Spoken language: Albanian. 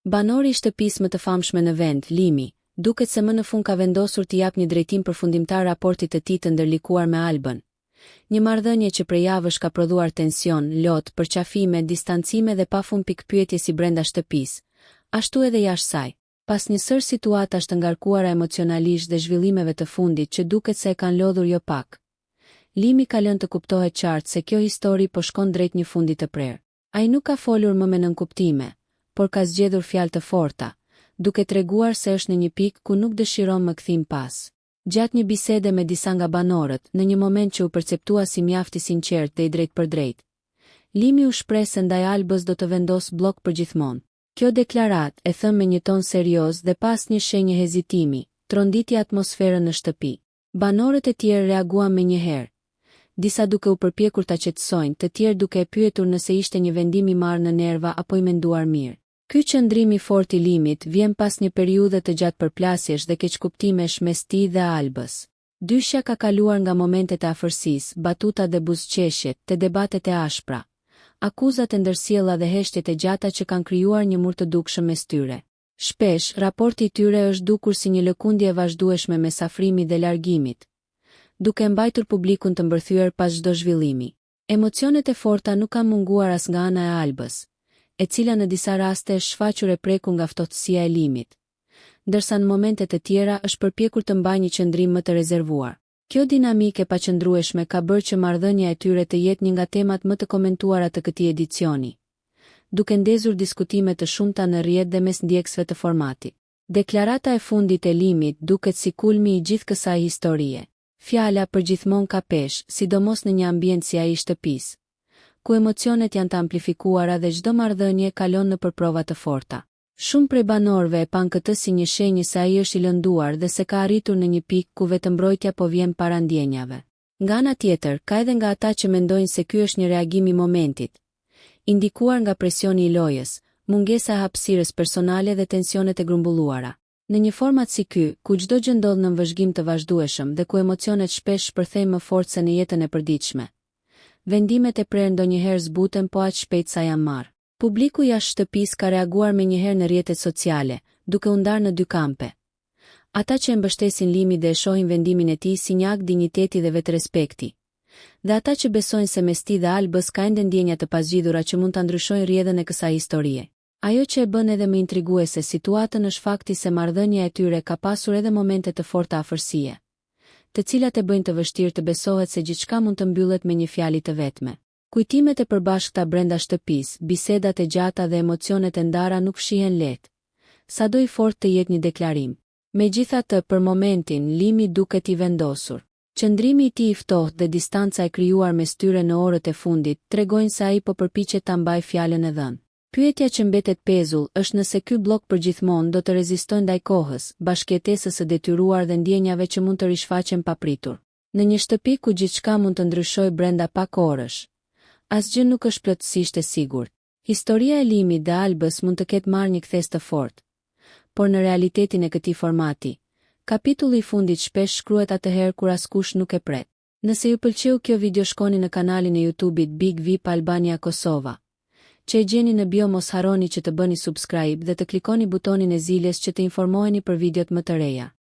Banori i shtëpisë më të famshme në vend, Limi, duket se më në fund ka vendosur të jap një drejtim përfundimtar raportit të tij të ndërlikuar me Albën. Një marrëdhënie që prej javësh ka prodhuar tension, lot, përqafime, distancime dhe pafund pikpyetje si brenda shtëpisë, ashtu edhe jashtë saj. Pas një sër situatash të ngarkuara emocionalisht dhe zhvillimeve të fundit që duket se e kanë lodhur jo pak, Limi ka lënë të kuptohet qartë se kjo histori po shkon drejt një fundi të prerë. Ai nuk ka folur më me nënkuptime, por ka zgjedhur fjalë të forta, duke treguar se është në një pikë ku nuk dëshiron më kthim pas. Gjatë një bisede me disa nga banorët, në një moment që u perceptua si mjaft i sinqert dhe i drejt për drejt, Limi u shpreh se ndaj Albës do të vendos blok përgjithmonë. Kjo deklarat, e thënë me një ton serioz dhe pas një shenjë hezitimi, tronditi atmosferën në shtëpi. Banorët e tjerë reaguan me njëherë, disa duke u përpjekur ta qetësojnë, të tjerë duke e pyetur nëse ishte një vendim i marrë në nerva apo i menduar mirë. Ky qëndrim i fortë i Limit vjen pas një periudhe të gjatë përplasjesh dhe keqkuptimesh mes tij dhe Albës. Dyshja ka kaluar nga momentet e afërsisë, batuta dhe buzëqeshjet, te debatet e ashpra, akuzat e ndërsjella dhe heshtjet e gjata që kanë krijuar një mur të dukshëm mes tyre. Shpesh, raporti i tyre është dukur si një lëkundje e vazhdueshme mes afrimit dhe largimit, duke mbajtur publikun të mbërthyer pas çdo zhvillimi. Emocionet e forta nuk kanë munguar as nga ana e Albës, e cila në disa raste është shfaqur e prekur nga ftohtësia e Limit, ndërsa në momente të tjera është përpjekur të mbajë një qëndrim më të rezervuar. Kjo dinamikë e paqëndrueshme ka bërë që marrëdhënia e tyre të jetë një nga temat më të komentuara të këtij edicioni, duke ndezur diskutime të shumta në rrjet dhe mes ndjekësve të formatit. Deklarata e fundit e Limit duket si kulmi i gjithë kësaj historie. Fjala përgjithmonë ka peshë, sidomos në një ambient si ai i shtëpisë, ku emocionet janë të amplifikuara dhe çdo marrëdhënie kalon në përprova të forta. Shumë prej banorëve e pan këtë si një shenjë se ai është i lënduar dhe se ka arritur në një pikë ku vetëm mbrojtja po vjen para ndjenjave. Nga ana tjetër, ka edhe nga ata që mendojnë se ky është një reagim i momentit, indikuar nga presioni i lojës, mungesa e hapësirës personale dhe tensionet e grumbulluara. Në një format si ky, ku çdo gjë ndodh në vëzhgim të vazhdueshëm dhe ku emocionet shpesh shpërthejnë më fort se në jetën e përditshme, vendimet e prerë ndonjëherë zbuten po aq shpejt sa janë marrë. Publiku jashtë shtëpisë ka reaguar menjëherë në rrjetet sociale, duke u ndarë në dy kampe. Ata që e mbështesin Limit dhe e shohin vendimin e tij si një akt dinjiteti dhe vetrespekti, dhe ata që besojnë se mes tij dhe Albës ka ende ndjenja të pazgjidhura që mund ta ndryshojnë rrjedhën e kësaj historie. Ajo që e bën edhe më intriguese situatën është fakti se marrëdhënia e tyre ka pasur edhe momente të forta afërsie, të cilat e bëjnë të vështirë të besohet se gjithçka mund të mbyllet me një fjalë të vetme. Kujtimet e përbashkëta brenda shtëpisë, bisedat e gjata dhe emocionet e ndara nuk fshihen lehtë, sado i fortë të jetë një deklarim. Megjithatë, për momentin, Limi duket i vendosur. Qëndrimi i tij i ftohtë dhe distanca e krijuar mes tyre në orët e fundit tregojnë se ai po përpiqet ta mbajë fjalën e dhënë. Pyetja që mbetet pezull është nëse ky blok përgjithmonë do të rezistojë ndaj kohës, bashkëjetesës së detyruar dhe ndjenjave që mund të rishfaqen papritur. Në një shtëpi ku gjithçka mund të ndryshojë brenda pak orësh, asgjë nuk është plotësisht e sigurt. Historia e Limit dhe Albës mund të ketë marrë një kthes të fortë, por në realitetin e këtij formati, kapitulli i fundit shpesh shkruhet atëherë kur askush nuk e pret. Nëse ju pëlqeu kjo video, shkoni në kanalin e YouTube-it Big VIP Albania Kosova, që e gjeni në bio. Mos harroni që të bëni subscribe dhe të klikoni butonin e ziljes që të informoheni për videot më të reja.